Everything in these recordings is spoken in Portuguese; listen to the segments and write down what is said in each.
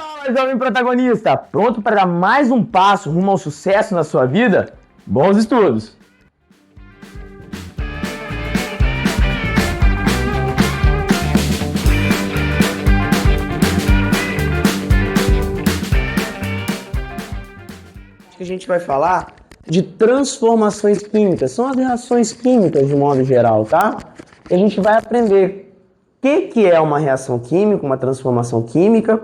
Fala, jovem protagonista! Pronto para dar mais um passo rumo ao sucesso na sua vida? Bons estudos! A gente vai falar de transformações químicas. São as reações químicas de modo geral, tá? E a gente vai aprender o que é uma reação química, uma transformação química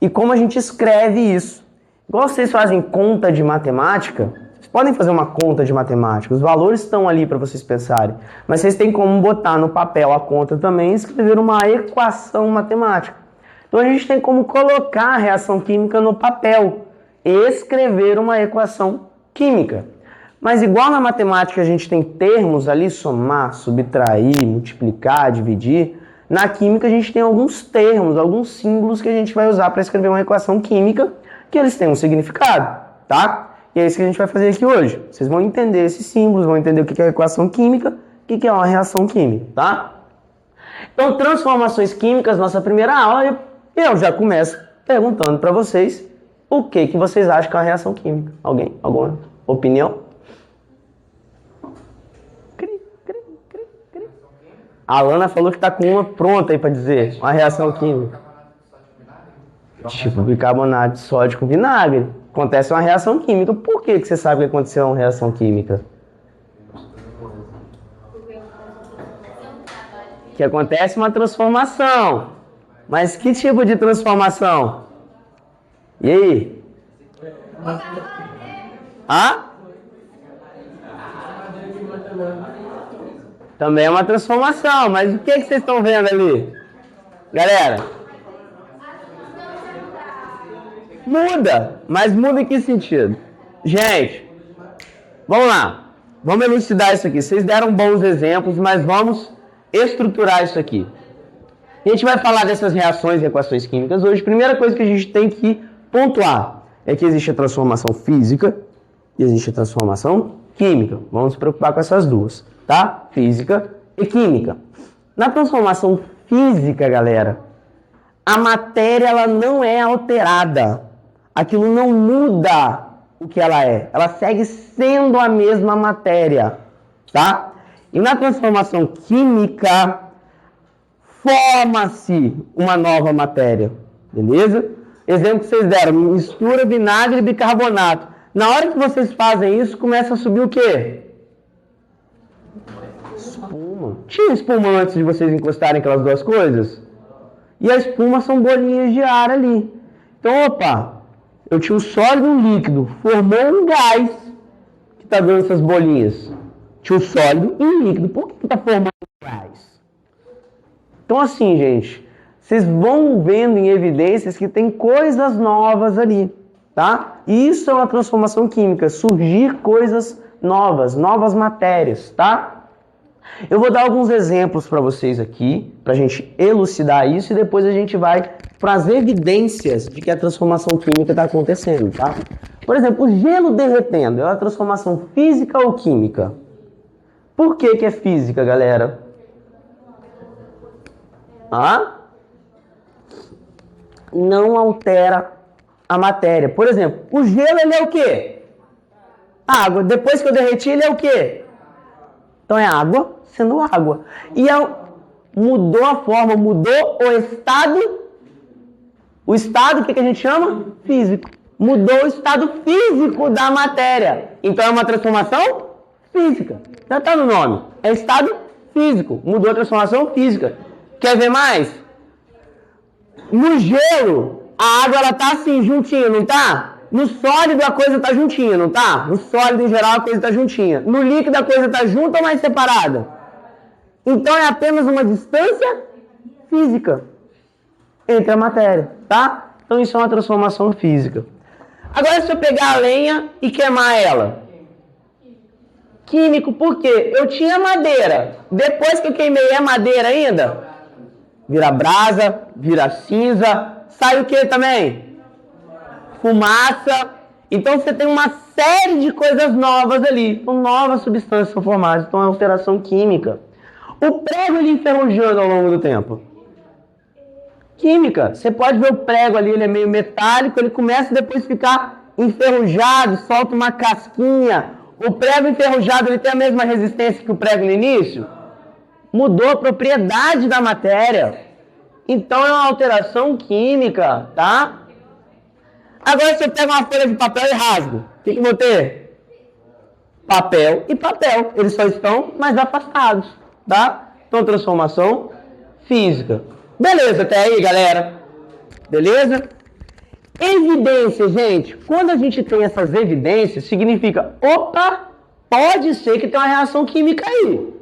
e como a gente escreve isso. Igual vocês fazem conta de matemática, vocês podem fazer uma conta de matemática, os valores estão ali para vocês pensarem, mas vocês têm como botar no papel a conta também e escrever uma equação matemática. Então a gente tem como colocar a reação química no papel e escrever uma equação química. Mas igual na matemática a gente tem termos ali, somar, subtrair, multiplicar, dividir, na química a gente tem alguns termos, alguns símbolos que a gente vai usar para escrever uma equação química, que eles têm um significado, tá? E é isso que a gente vai fazer aqui hoje. Vocês vão entender esses símbolos, vão entender o que é equação química, o que é uma reação química, tá? Então, transformações químicas, nossa primeira aula, eu já começo perguntando para vocês o que vocês acham que é uma reação química. Alguém? Alguma opinião? A Alana falou que está com uma pronta aí para dizer. Uma reação química. Tipo bicarbonato de sódio com vinagre. Acontece uma reação química. Por que você sabe que aconteceu uma reação química? Que acontece uma transformação. Mas que tipo de transformação? E aí? Hã? Também é uma transformação, mas o que vocês estão vendo ali? Galera? Muda, mas muda em que sentido? Gente, vamos lá. Vamos elucidar isso aqui. Vocês deram bons exemplos, mas vamos estruturar isso aqui. A gente vai falar dessas reações e equações químicas hoje. Primeira coisa que a gente tem que pontuar é que existe a transformação física e existe a transformação química. Vamos nos preocupar com essas duas, tá? Física e química. Na transformação física, galera, a matéria ela não é alterada. Aquilo não muda o que ela é. Ela segue sendo a mesma matéria, tá? E na transformação química, forma-se uma nova matéria, beleza? Exemplo que vocês deram, mistura vinagre e bicarbonato. Na hora que vocês fazem isso, começa a subir o quê? Espuma. Tinha espuma antes de vocês encostarem aquelas duas coisas? E a espuma são bolinhas de ar ali. Então, opa, eu tinha um sólido e um líquido. Formou um gás que está dando essas bolinhas. Tinha um sólido e um líquido. Por que está formando gás? Então, assim, gente, vocês vão vendo em evidências que tem coisas novas ali, tá? E isso é uma transformação química, surgir coisas novas, novas matérias, tá? Eu vou dar alguns exemplos para vocês aqui, para a gente elucidar isso, e depois a gente vai para as evidências de que a transformação química está acontecendo, tá? Por exemplo, o gelo derretendo é uma transformação física ou química? Por que é física, galera? Não altera a matéria. Por exemplo, o gelo ele é o quê? Água. Depois que eu derreti, ele é o quê? Então é água sendo água. E mudou a forma, mudou o estado. O estado, o que a gente chama? Físico. Mudou o estado físico da matéria. Então é uma transformação física. Já está no nome. É estado físico. Mudou a transformação física. Quer ver mais? No gelo, a água ela tá assim, juntinha, não tá? No sólido a coisa tá juntinha, não tá? No sólido em geral a coisa tá juntinha. No líquido a coisa tá junta ou mais separada? Então é apenas uma distância física entre a matéria, tá? Então isso é uma transformação física. Agora se eu pegar a lenha e queimar ela? Químico, por quê? Eu tinha madeira. Depois que eu queimei, é madeira ainda? Vira brasa, vira cinza. Sai o que também? Fumaça. Então você tem uma série de coisas novas ali. Então novas substâncias são formadas. Então é alteração química. O prego ele enferrujando ao longo do tempo. química. Você pode ver o prego ali, ele é meio metálico, ele começa a depois ficar enferrujado, solta uma casquinha. O prego enferrujado, ele tem a mesma resistência que o prego no início? Mudou a propriedade da matéria. Então é uma alteração química, tá? Agora você pega uma folha de papel e rasga. O que eu vou ter? Papel e papel. Eles só estão mais afastados, tá? Então transformação física. Beleza até aí, galera? Beleza? Evidência, gente. Quando a gente tem essas evidências, significa, opa, pode ser que tenha uma reação química aí.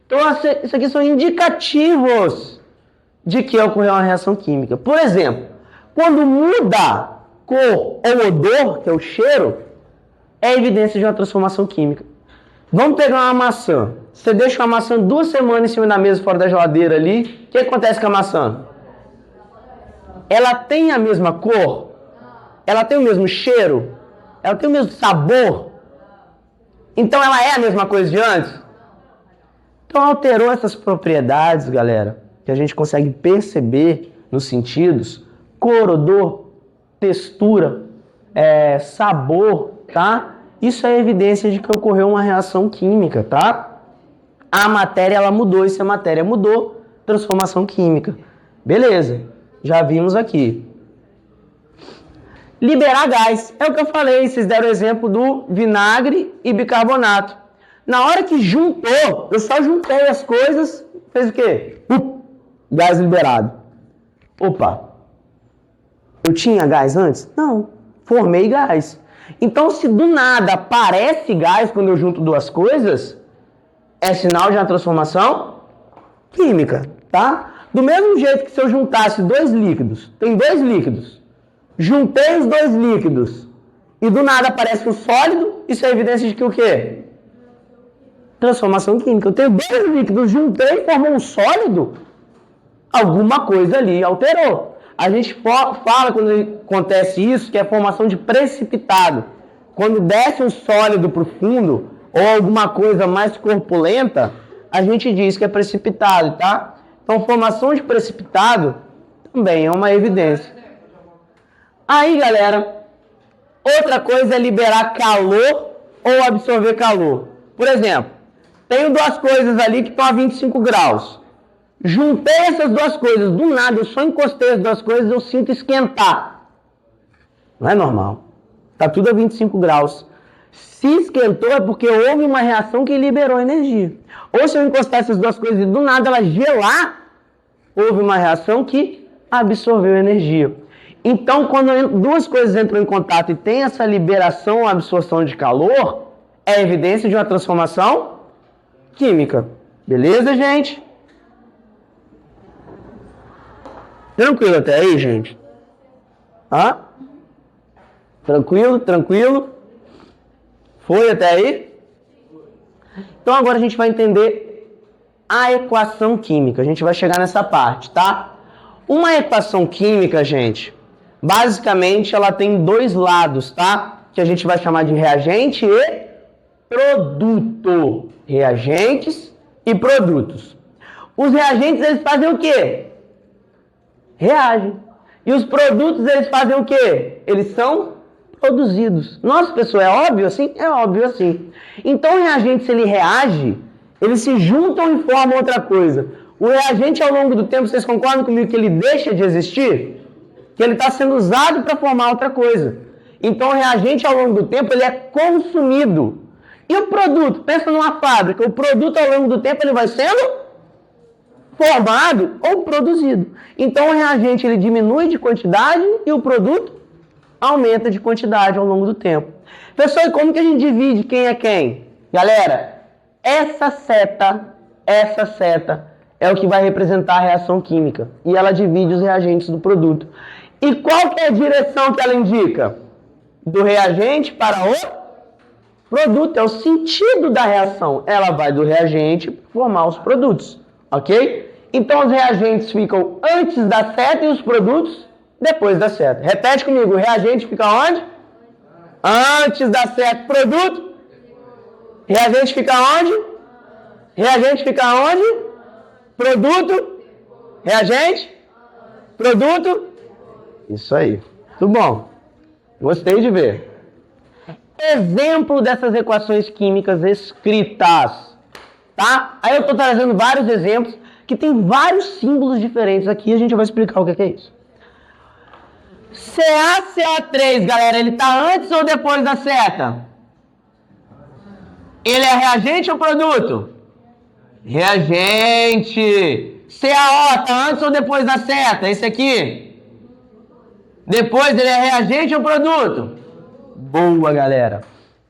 Então, isso aqui são indicativos de que ocorreu uma reação química. Por exemplo, quando muda cor ou odor, que é o cheiro, é evidência de uma transformação química. Vamos pegar uma maçã. Você deixa uma maçã 2 semanas em cima da mesa, fora da geladeira ali. O que acontece com a maçã? Ela tem a mesma cor? Ela tem o mesmo cheiro? Ela tem o mesmo sabor? Então ela é a mesma coisa de antes? Então alterou essas propriedades, galera, que a gente consegue perceber nos sentidos: cor, odor, textura, sabor, tá? Isso é evidência de que ocorreu uma reação química, tá? A matéria, ela mudou, e se a matéria mudou, transformação química. Beleza, já vimos aqui. Liberar gás, é o que eu falei, vocês deram o exemplo do vinagre e bicarbonato. Na hora que juntou, eu só juntei as coisas, fez o quê? Gás liberado. Opa, eu tinha gás antes? Não, formei gás. Então, se do nada aparece gás quando eu junto duas coisas, é sinal de uma transformação química, tá? Do mesmo jeito que se eu juntasse 2 líquidos, tem 2 líquidos, juntei os 2 líquidos e do nada aparece um sólido, isso é evidência de que o quê? Transformação química. Eu tenho 2 líquidos, juntei e formou um sólido, alguma coisa ali alterou. A gente fala quando acontece isso que é a formação de precipitado. Quando desce um sólido para o fundo ou alguma coisa mais corpulenta, a gente diz que é precipitado, tá? Então, formação de precipitado também é uma evidência. Aí, galera, outra coisa é liberar calor ou absorver calor. Por exemplo, tenho 2 coisas ali que estão a 25 graus. Juntei essas 2 coisas, do nada, eu só encostei as 2 coisas, eu sinto esquentar. Não é normal. Está tudo a 25 graus. Se esquentou é porque houve uma reação que liberou energia. Ou se eu encostar essas 2 coisas e do nada ela gelar, houve uma reação que absorveu energia. Então, quando 2 coisas entram em contato e tem essa liberação ou absorção de calor, é evidência de uma transformação química. Beleza, gente? Tranquilo até aí, gente? Tranquilo, tranquilo? Foi até aí? Então agora a gente vai entender a equação química. A gente vai chegar nessa parte, tá? Uma equação química, gente, basicamente ela tem 2 lados, tá? Que a gente vai chamar de reagente e produto. Reagentes e produtos. Os reagentes, eles fazem o quê? Reagem. E os produtos, eles fazem o quê? Eles são produzidos. Nossa, pessoal, é óbvio assim? É óbvio assim. Então, o reagente, se ele reage, eles se juntam e formam outra coisa. O reagente, ao longo do tempo, vocês concordam comigo que ele deixa de existir? Que ele está sendo usado para formar outra coisa. Então, o reagente, ao longo do tempo, ele é consumido. E o produto? Pensa numa fábrica. O produto, ao longo do tempo, ele vai sendo formado ou produzido. Então, o reagente ele diminui de quantidade e o produto aumenta de quantidade ao longo do tempo. Pessoal, e como que a gente divide quem é quem? Galera, essa seta é o que vai representar a reação química. E ela divide os reagentes do produto. E qual que é a direção que ela indica? Do reagente para o produto. É o sentido da reação. Ela vai do reagente para formar os produtos. Ok? Então, os reagentes ficam antes da seta e os produtos depois da seta. Repete comigo. O reagente fica onde? Antes da seta. Produto? Reagente fica onde? Reagente fica onde? Produto? Reagente? Produto? Isso aí. Tudo bom. Gostei de ver. Exemplo dessas equações químicas escritas. Tá? Aí eu estou trazendo vários exemplos que tem vários símbolos diferentes aqui. A gente vai explicar o que é isso. CaCO3, galera, ele está antes ou depois da seta? Ele é reagente ou produto? Reagente. CaO está antes ou depois da seta? Esse aqui? Depois ele é reagente ou produto? Boa, galera.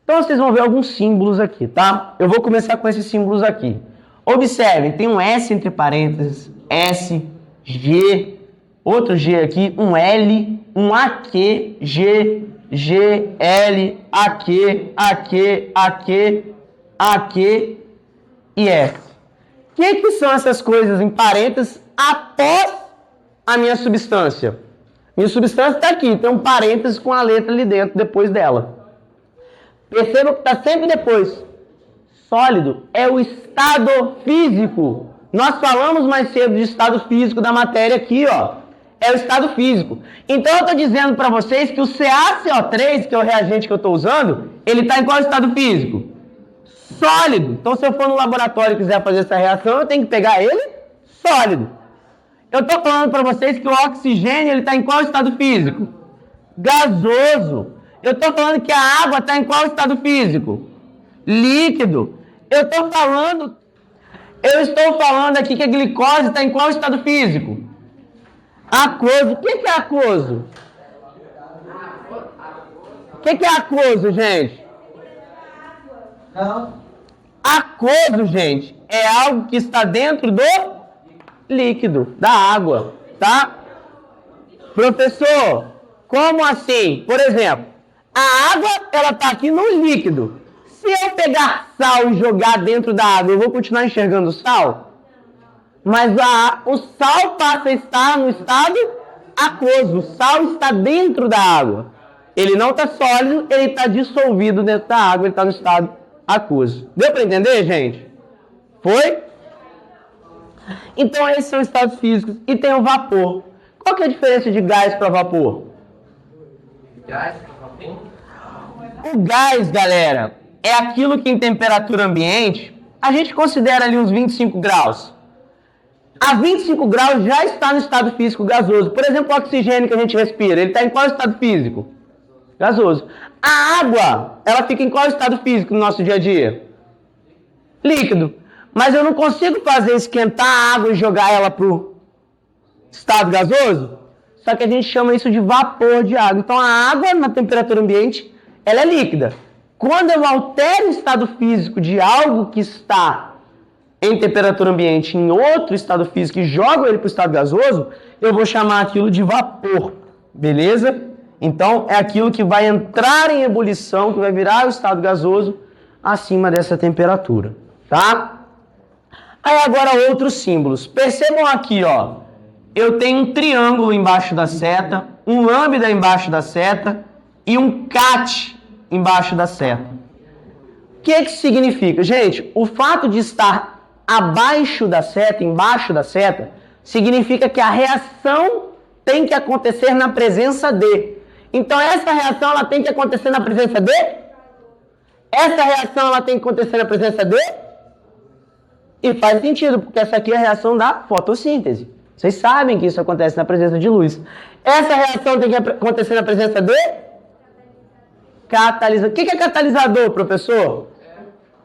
Então vocês vão ver alguns símbolos aqui, tá? Eu vou começar com esses símbolos aqui. Observem, tem um S entre parênteses, S, G, outro G aqui, um L, um AQ, G, G, L, AQ, AQ, AQ, AQ e S. O que são essas coisas em parênteses após a minha substância? Minha substância está aqui, tem um parênteses com a letra ali dentro, depois dela. Perceba que está sempre depois. Sólido é o estado físico. Nós falamos mais cedo de estado físico da matéria aqui, ó. É o estado físico. Então eu estou dizendo para vocês que o CaCO3, que é o reagente que eu estou usando, ele está em qual estado físico? Sólido. Então se eu for no laboratório e quiser fazer essa reação, eu tenho que pegar ele sólido. Eu estou falando para vocês que o oxigênio está em qual estado físico? Gasoso. Eu estou falando que a água está em qual estado físico? Líquido. Eu estou falando aqui que a glicose está em qual estado físico? Aquoso. O que é aquoso? O que é aquoso, gente? Aquoso, gente, é algo que está dentro do líquido, da água, tá? Professor, como assim? Por exemplo, a água, ela está aqui no líquido. Se eu pegar sal e jogar dentro da água, eu vou continuar enxergando o sal? Mas o sal passa a estar no estado aquoso. O sal está dentro da água. Ele não está sólido, ele está dissolvido dentro da água, ele está no estado aquoso. Deu para entender, gente? Foi? Então, esses são estados físicos. E tem o vapor. Qual que é a diferença de gás para vapor? O gás, galera, é aquilo que em temperatura ambiente, a gente considera ali uns 25 graus. A 25 graus já está no estado físico gasoso. Por exemplo, o oxigênio que a gente respira, ele está em qual estado físico? Gasoso. A água, ela fica em qual estado físico no nosso dia a dia? Líquido. Mas eu não consigo fazer esquentar a água e jogar ela para o estado gasoso? Só que a gente chama isso de vapor de água. Então a água, na temperatura ambiente, ela é líquida. Quando eu altero o estado físico de algo que está em temperatura ambiente em outro estado físico e jogo ele para o estado gasoso, eu vou chamar aquilo de vapor. Beleza? Então, é aquilo que vai entrar em ebulição, que vai virar o estado gasoso acima dessa temperatura, tá? Aí agora outros símbolos. Percebam aqui, ó. Eu tenho um triângulo embaixo da seta, um lambda embaixo da seta e um cat embaixo da seta. O que significa? Gente, o fato de estar abaixo da seta, embaixo da seta, significa que a reação tem que acontecer na presença de. Então, essa reação ela tem que acontecer na presença de? Essa reação ela tem que acontecer na presença de? E faz sentido, porque essa aqui é a reação da fotossíntese. Vocês sabem que isso acontece na presença de luz. Essa reação tem que acontecer na presença de? Catalisador. O que é catalisador, professor?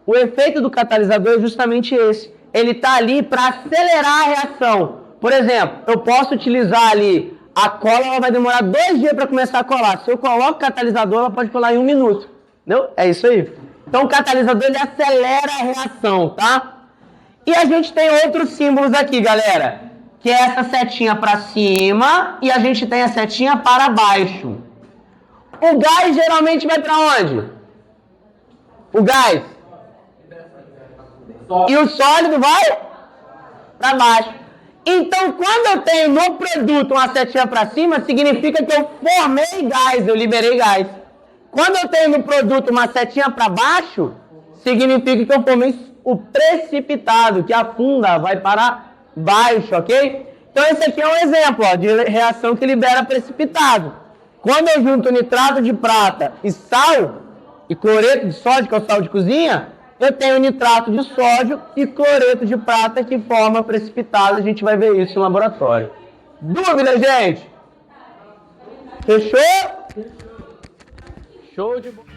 O efeito do catalisador é justamente esse. Ele está ali para acelerar a reação. Por exemplo, eu posso utilizar ali a cola, ela vai demorar 2 dias para começar a colar. Se eu coloco o catalisador, ela pode colar em 1 minuto. Entendeu? É isso aí. Então o catalisador ele acelera a reação, tá? E a gente tem outros símbolos aqui, galera. Que é essa setinha para cima e a gente tem a setinha para baixo. O gás geralmente vai para onde? O gás. E o sólido vai para baixo. Então, quando eu tenho no produto uma setinha para cima, significa que eu formei gás, eu liberei gás. Quando eu tenho no produto uma setinha para baixo, significa que eu formei o precipitado, que afunda, vai para baixo, ok? Então esse aqui é um exemplo ó, de reação que libera precipitado. Quando eu junto nitrato de prata e sal, e cloreto de sódio, que é o sal de cozinha, eu tenho nitrato de sódio e cloreto de prata que forma precipitado. A gente vai ver isso no laboratório. Dúvida, gente? Fechou? Show de bola.